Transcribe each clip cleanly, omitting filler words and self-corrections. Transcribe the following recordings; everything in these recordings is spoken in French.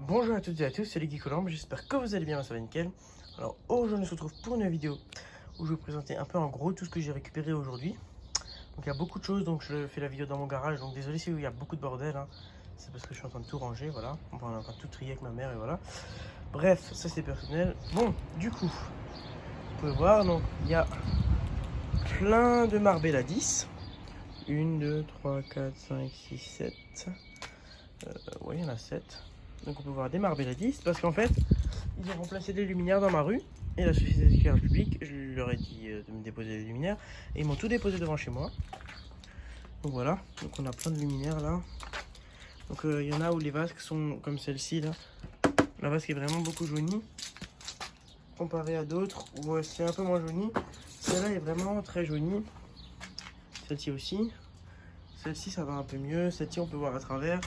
Bonjour à toutes et à tous, c'est les Geekolambe, j'espère que vous allez bien, ça va nickel. Alors aujourd'hui on se retrouve pour une vidéo où je vais vous présenter un peu en gros tout ce que j'ai récupéré aujourd'hui. Donc il y a beaucoup de choses, donc je fais la vidéo dans mon garage, donc désolé si il y a beaucoup de bordel, hein. C'est parce que je suis en train de tout ranger, voilà. On est en train de tout trier avec ma mère et voilà. Bref, ça c'est personnel. Bon, du coup, vous pouvez voir, donc il y a plein de Marbella à 10. 1, 2, 3, 4, 5, 6, 7. Oui, il y en a 7. Donc on peut voir des Marbella à 10 parce qu'en fait, ils ont remplacé des luminaires dans ma rue. Et la société d'éclairage public, je leur ai dit de me déposer des luminaires. Et ils m'ont tout déposé devant chez moi. Donc voilà, donc on a plein de luminaires là. Donc il y en a où les vasques sont comme celle-ci là. La vasque est vraiment beaucoup jaunie. Comparé à d'autres où c'est un peu moins jauni. Celle-là est vraiment très jaunie. Celle-ci aussi. Celle-ci ça va un peu mieux. Celle-ci on peut voir à travers.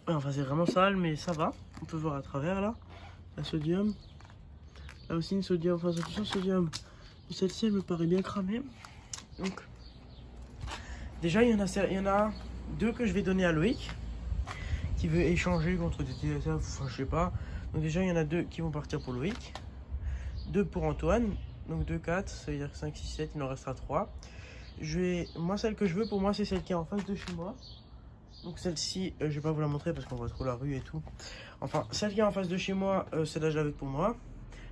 Enfin c'est vraiment sale mais ça va. On peut voir à travers là. La sodium. Là aussi une sodium. Enfin attention sodium. Celle-ci elle me paraît bien cramée. Donc déjà il y en a deux que je vais donner à Loïc. Qui veut échanger contre des TSA. Enfin je sais pas. Donc déjà il y en a deux qui vont partir pour Loïc. Deux pour Antoine. Donc 2, 4. Ça veut dire 5, 6, 7. Il en restera 3. Moi celle que je veux pour moi c'est celle qui est en face de chez moi. Donc celle-ci, je vais pas vous la montrer parce qu'on voit trop la rue et tout. Enfin, celle qui est en face de chez moi, celle-là je l'avais pour moi.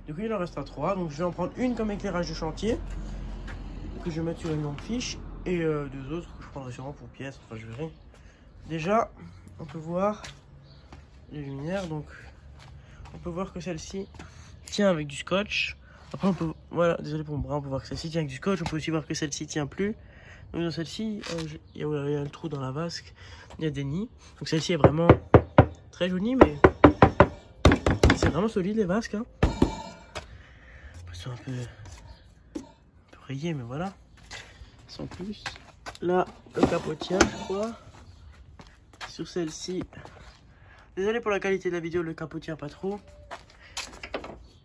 Du coup, il en restera 3. Donc je vais en prendre une comme éclairage de chantier. Que je vais mettre sur une longue fiche. Et 2 autres que je prendrai sûrement pour pièces. Enfin, je verrai. Déjà, on peut voir les luminaires. Donc, on peut voir que celle-ci tient avec du scotch. Après, on peut... Voilà, désolé pour mon bras. On peut voir que celle-ci tient avec du scotch. On peut aussi voir que celle-ci tient plus. Donc dans celle-ci, il y a le trou dans la vasque, il y a des nids. Donc celle-ci est vraiment très jolie, mais c'est vraiment solide les vasques. Hein. Elles sont un peu rayées, mais voilà. Sans plus. Là, le capot tient, je crois. Sur celle-ci, désolé pour la qualité de la vidéo, le capot tient pas trop.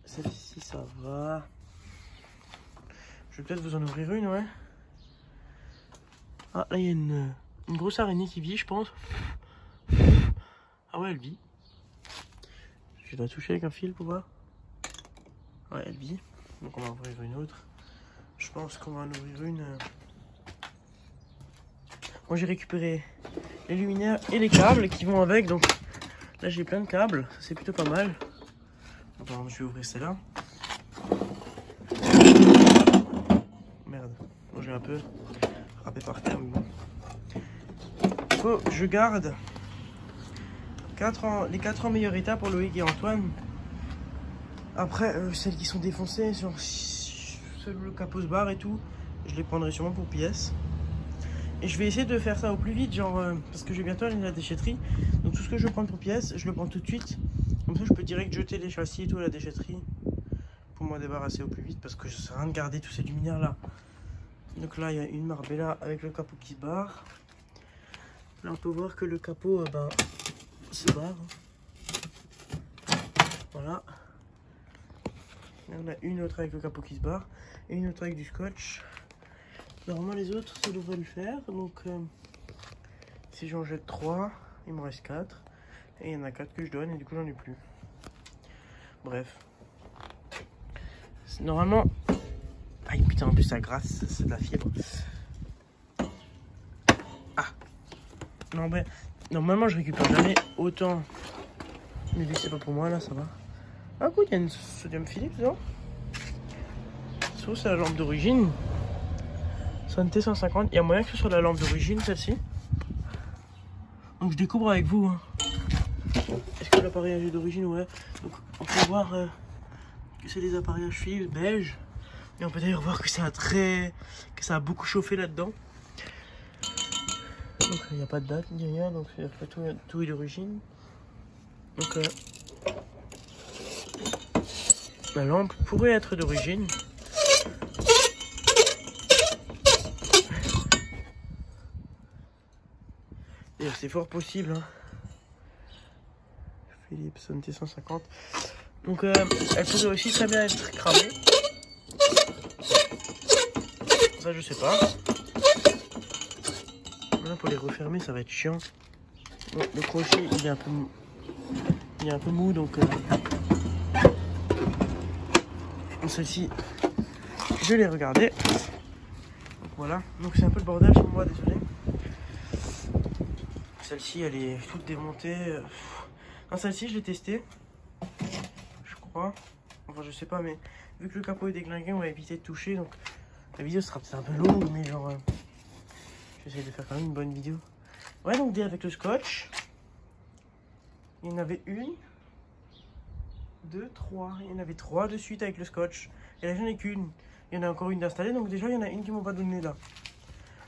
Celle-ci, ça va. Je vais peut-être vous en ouvrir une, ouais. Ah, là, il y a une grosse araignée qui vit, je pense. Ah ouais, elle vit. Je dois toucher avec un fil pour voir. Ouais, elle vit. Donc, on va ouvrir une autre. Je pense qu'on va en ouvrir une. Moi, j'ai récupéré les luminaires et les câbles qui vont avec. Donc, là, j'ai plein de câbles. Ça, c'est plutôt pas mal. Attends, je vais ouvrir celle-là. Merde. Bon, j'ai un peu frappé par terre, mais bon. Je garde les 4 en meilleur état pour Loïc et Antoine. Après, celles qui sont défoncées, sur le capot se barre et tout, je les prendrai sûrement pour pièces. Et je vais essayer de faire ça au plus vite, genre parce que je vais bientôt aller à la déchetterie. Donc tout ce que je vais prendre pour pièces, je le prends tout de suite. Comme ça, je peux direct jeter les châssis et tout à la déchetterie pour m'en débarrasser au plus vite parce que ça sert à rien de garder tous ces luminaires là. Donc là, il y a une Marbella avec le capot qui se barre. Là, on peut voir que le capot se barre. Voilà. Là, on a une autre avec le capot qui se barre et une autre avec du scotch. Normalement, les autres, ça devrait le faire. Donc, si j'en jette 3, il me reste 4. Et il y en a 4 que je donne et du coup, j'en ai plus. Bref. Normalement... Aïe, putain, en plus, ça grasse, c'est de la fibre. Non, mais normalement je récupère jamais autant. Mais vu que c'est pas pour moi, là ça va. Ah, écoute, il y a une sodium Philips, non? C'est la lampe d'origine. Santé 150. Il y a moyen que ce soit la lampe d'origine, celle-ci. Donc je découvre avec vous. Hein. Est-ce que l'appareillage est d'origine? Ouais. Donc on peut voir que c'est des appareillages Philips beige. Et on peut d'ailleurs voir que ça a beaucoup chauffé là-dedans. Donc il n'y a pas de date ni rien, donc c'est-à-dire que tout est d'origine. Donc la lampe pourrait être d'origine. D'ailleurs c'est fort possible. Hein. Philips Santé 150. Donc elle pourrait aussi très bien être cramée. Ça je sais pas. Là, pour les refermer, ça va être chiant. Bon, le crochet, il est un peu Il est un peu mou donc celle-ci je l'ai regardée. Donc voilà, donc c'est un peu le bordel sur moi, désolé. Celle-ci elle est toute démontée. Non, celle-ci je l'ai testée, je crois. Enfin je sais pas, mais vu que le capot est déglingué on va éviter de toucher, donc la vidéo sera peut-être un peu longue, mais genre j'essaie de faire quand même une bonne vidéo. Ouais, donc avec le scotch, il y en avait une, deux, trois. Il y en avait trois de suite avec le scotch. Et là, j'en ai qu'une. Il y en a encore une d'installée. Donc déjà, il y en a une qui m'ont pas donné là.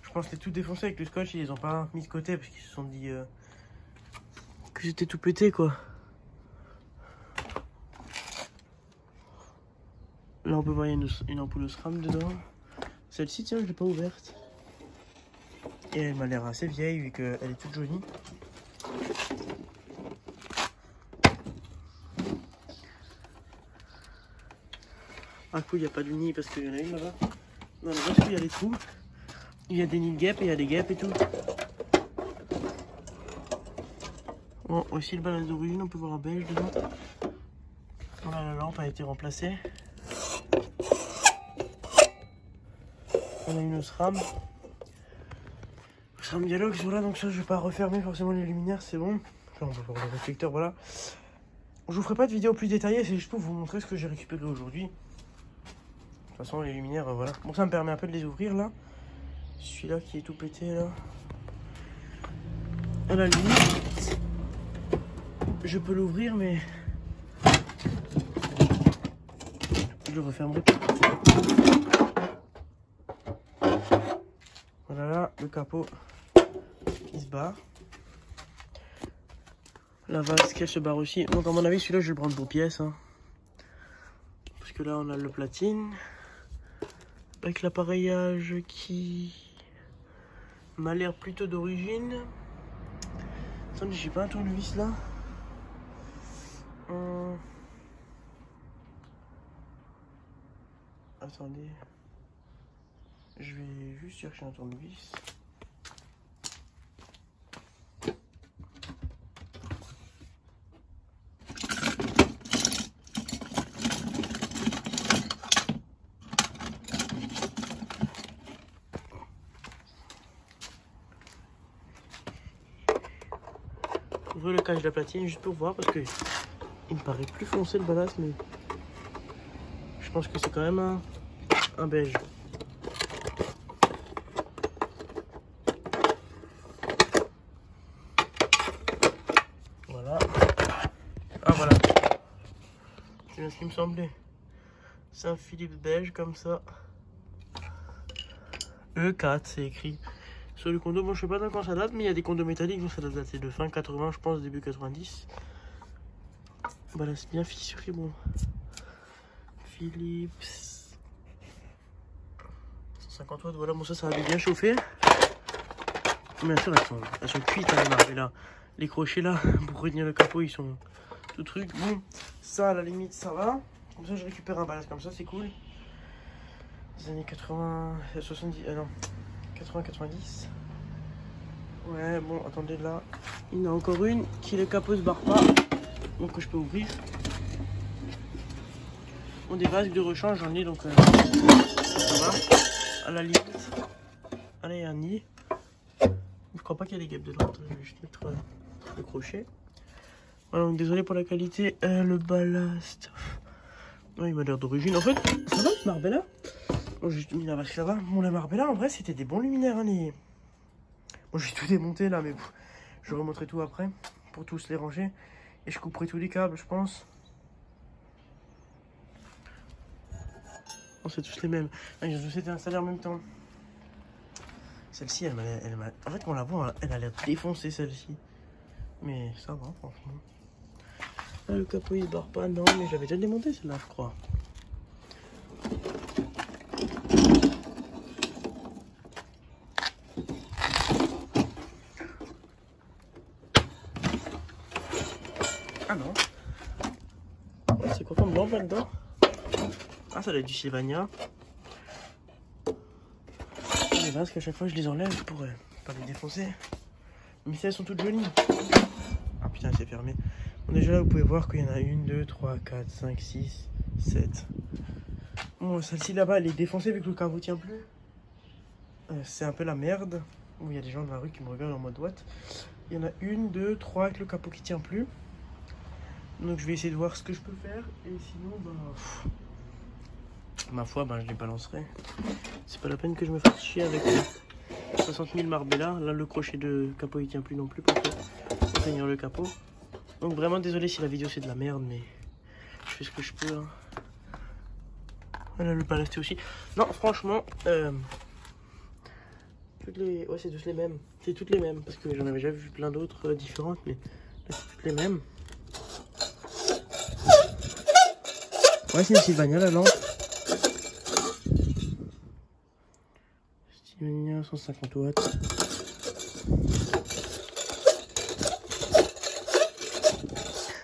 Je pense que c'était tout défoncé avec le scotch. Ils les ont pas mis de côté parce qu'ils se sont dit que c'était tout pété, quoi. Là, on peut voir une ampoule SRAM dedans. Celle-ci, tiens, je l'ai pas ouverte. Et elle m'a l'air assez vieille vu qu'elle est toute jolie. Un coup, il n'y a pas de nid parce qu'il y en a une là-bas. Dans le reste, il y a des trous. Il y a des nids de guêpes et il y a des guêpes et tout. Bon, aussi le balai d'origine, on peut voir un beige dedans. Voilà, la lampe a été remplacée. On a une SRAM. SRAM Dialog, voilà, donc ça je vais pas refermer forcément les luminaires, c'est bon. Enfin, on peut voir le réflecteur, voilà. Je vous ferai pas de vidéo plus détaillée, c'est juste pour vous montrer ce que j'ai récupéré aujourd'hui. De toute façon, les luminaires, voilà. Bon, ça me permet un peu de les ouvrir là. Celui-là qui est tout pété là. À la limite, je peux l'ouvrir, mais je le refermerai pas. Voilà là, le capot qui se barre. La vase qui se barre aussi. Donc à mon avis, celui-là, je vais le prendre pour pièce. Hein. Parce que là, on a le platine. Avec l'appareillage qui m'a l'air plutôt d'origine. Attendez, j'ai pas un tournevis là. Attendez. Je vais juste chercher un tournevis. Ouvrez le cache de la platine juste pour voir parce que il me paraît plus foncé le ballast, mais je pense que c'est quand même un beige. Voilà. Ah voilà. C'est bien ce qui me semblait. C'est un Philips beige comme ça. E4 c'est écrit. Sur le condo, bon je sais pas dans quand ça date, mais il y a des condos métalliques, donc ça doit dater de fin 80 je pense, début 90. Voilà, c'est bien fissuré, bon. Philips 150 watts, voilà, bon ça va bien chauffer. Bien sûr elles sont cuites hein, les Marbella. Les crochets là, pour retenir le capot, ils sont tout truc. Bon, ça à la limite ça va. Comme ça je récupère un ballast comme ça, c'est cool. Des années 80, 70, non, 80-90. Ouais, bon, attendez, là, il y en a encore une qui le capot se barre pas, donc que je peux ouvrir. Bon, des vasques de rechange, j'en ai, donc ça va. À la limite, allez, il y a un nid. Je crois pas qu'il y a des guêpes dedans, je vais juste mettre le crochet. Voilà, donc désolé pour la qualité, le ballast. Ouais, il m'a l'air d'origine. En fait, ça va, le Marbella. Bon, j'ai mis la vasque là-bas. Bon, la Marbella, en vrai, c'était des bons luminaires, hein, les... Bon, j'ai tout démonté là, mais je remonterai tout après pour tous les ranger. Et je couperai tous les câbles, je pense. Bon, c'est tous les mêmes. Ah, ils ont tous été installés en même temps. Celle-ci, en fait, on la voit, elle a l'air défoncée, celle-ci. Mais ça va, franchement. Ah, le capot, il se barre pas. Non, mais j'avais déjà démonté celle-là, je crois. Ah non. C'est quoi comme lampe là-dedans? Ah, ça doit être du Sylvania. Les vases qu'à chaque fois je les enlève pour pas les défoncer. Mais si elles sont toutes jolies. Ah putain, c'est fermé. Bon, déjà là vous pouvez voir qu'il y en a 1, 2, 3, 4, 5, 6, 7. Bon, celle-ci là-bas elle est défoncée vu que le caveau tient plus. C'est un peu la merde. Où il y a des gens dans la rue qui me regardent en mode what. Il y en a 1, 2, 3 avec le capot qui tient plus. Donc je vais essayer de voir ce que je peux faire. Et sinon, bah, ma foi, bah, je les balancerai. C'est pas la peine que je me fasse chier avec 60 000 Marbella. Là, le crochet de capot il tient plus non plus pour tenir le capot. Donc vraiment désolé si la vidéo c'est de la merde, mais je fais ce que je peux. Hein. Voilà le balasté aussi. Non, franchement, toutes les... ouais, c'est tous les mêmes. C'est toutes les mêmes parce que j'en avais déjà vu plein d'autres différentes, mais là c'est toutes les mêmes. Ouais, c'est une Sylvania la lampe. Sylvania 150 watts.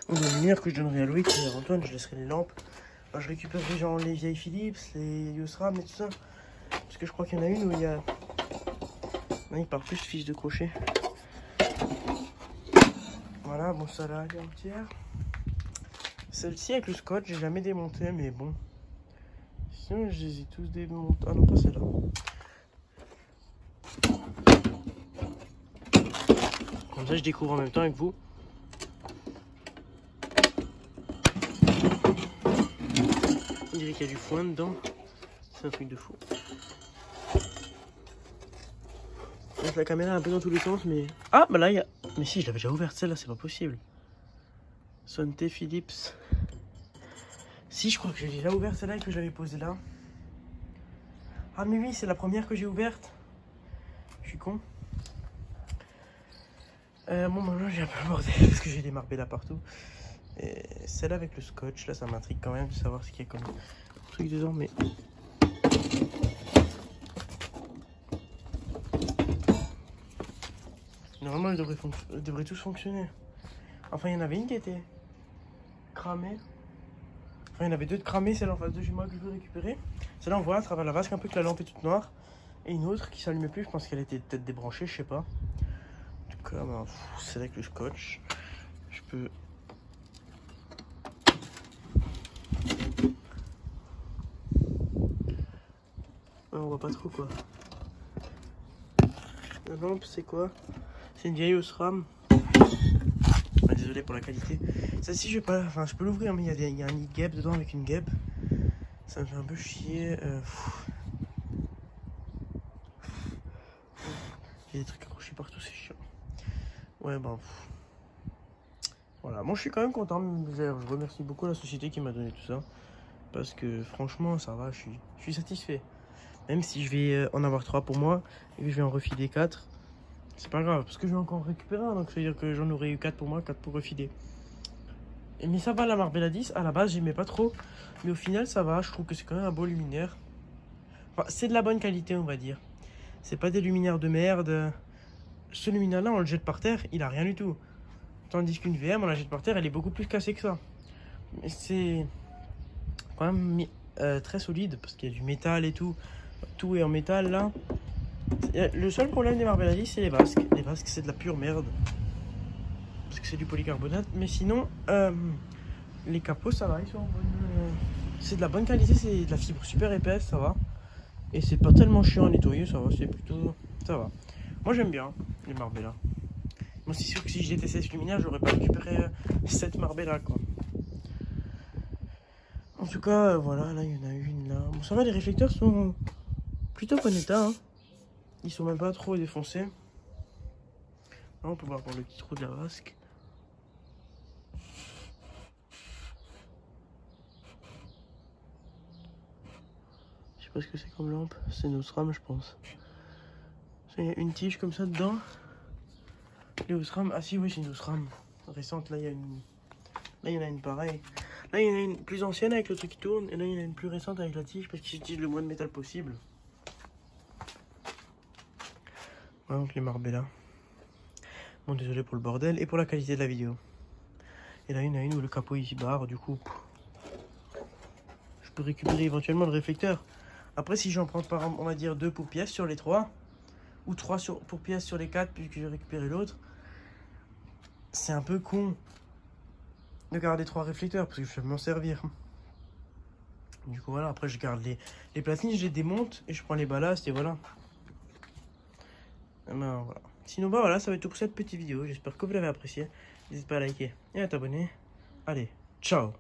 Bon, les lumières que je donnerai à Loïc et à Antoine, je laisserai les lampes. Alors, je récupère genre les vieilles Philips, les Yosram et tout ça. Parce que je crois qu'il y en a une où il y a... non, il part plus fils de crochet. Voilà, bon ça là, elle est entière. Celle-ci avec le scotch, j'ai jamais démonté, mais bon. Sinon, je les ai tous démontés. Ah non, pas celle-là. Comme ça, je découvre en même temps avec vous. On dirait qu'il y a du foin dedans. C'est un truc de fou. Donc, la caméra est un peu dans tous les sens, mais... ah, bah là, il y a... mais si, je l'avais déjà ouverte, celle-là, c'est pas possible. Sonté Philips. Si, je crois que j'ai déjà ouvert celle-là et que j'avais posée là. Ah, mais oui, c'est la première que j'ai ouverte. Je suis con. Bon, maintenant, j'ai un peu le bordel parce que j'ai des Marbella partout. Et celle-là avec le scotch, là, ça m'intrigue quand même de savoir ce qu'il y a comme truc dedans, mais... normalement, ils devraient tous fonctionner. Enfin, il y en avait une qui était cramée. Enfin, il y en avait deux de cramées, celle en face de chez moi que je veux récupérer. Celle-là, on voit à travers la vasque un peu que la lampe est toute noire. Et une autre qui s'allumait plus, je pense qu'elle était peut-être débranchée, je sais pas. En tout cas, bah, c'est avec le scotch. Je peux... ouais, on voit pas trop quoi. La lampe, c'est quoi? C'est une vieille Osram. Ah, désolé pour la qualité. Celle-ci, je vais pas... enfin, je peux l'ouvrir, mais il y a un nid de guêpe dedans avec une guêpe. Ça me fait un peu chier. Il y a des trucs accrochés partout, c'est chiant. Ouais, bah... voilà, moi je suis quand même content. Je remercie beaucoup la société qui m'a donné tout ça. Parce que franchement, ça va, je suis satisfait. Même si je vais en avoir 3 pour moi et que je vais en refiler 4. C'est pas grave, parce que je vais encore récupérer un. Donc ça veut dire que j'en aurai eu 4 pour moi, 4 pour refiler. Mais ça va, la Marbella 10, à la base j'aimais pas trop. Mais au final ça va, je trouve que c'est quand même un beau luminaire. Enfin, c'est de la bonne qualité on va dire. C'est pas des luminaires de merde. Ce luminaire là on le jette par terre, il a rien du tout. Tandis qu'une VM on la jette par terre, elle est beaucoup plus cassée que ça. Mais c'est quand même très solide parce qu'il y a du métal et tout. Tout est en métal là. Le seul problème des Marbella 10 c'est les vasques. Les vasques c'est de la pure merde. Parce que c'est du polycarbonate. Mais sinon, les capots ça va, ils sont en bonne... c'est de la bonne qualité, c'est de la fibre super épaisse, ça va. Et c'est pas tellement chiant à nettoyer, ça va, c'est plutôt... ça va. Moi j'aime bien les Marbella. Moi c'est sûr que si je détestais ce luminaire, j'aurais pas récupéré cette Marbella quoi. En tout cas, voilà, là il y en a une là. Bon ça va, les réflecteurs sont plutôt bon état, hein. Ils sont même pas trop défoncés. Là on peut voir pour le petit trou de la vasque. Je sais pas ce que c'est comme lampe, c'est une Osram je pense. Il y a une tige comme ça dedans. Les Osram, ah si oui c'est une Osram récente, là il y a une... là il y en a une pareille. Là il y en a une plus ancienne avec le truc qui tourne, et là il y en a une plus récente avec la tige parce qu'ils utilisent le moins de métal possible. Voilà donc les Marbella. Bon désolé pour le bordel et pour la qualité de la vidéo. Et là il y en a une où le capot il s'y barre, du coup je peux récupérer éventuellement le réflecteur. Après si j'en prends par on va dire 2 pour pièce sur les 3, ou 3 pour pièce sur les 4 puis que j'ai récupéré l'autre, c'est un peu con. de garder 3 réflecteurs parce que je vais m'en servir. Du coup, voilà, après, je garde les platines, je les démonte et je prends les ballasts et voilà. Et ben, voilà. Sinon, bah voilà, ça va être tout pour cette petite vidéo. J'espère que vous l'avez apprécié. N'hésitez pas à liker et à t'abonner. Allez, ciao!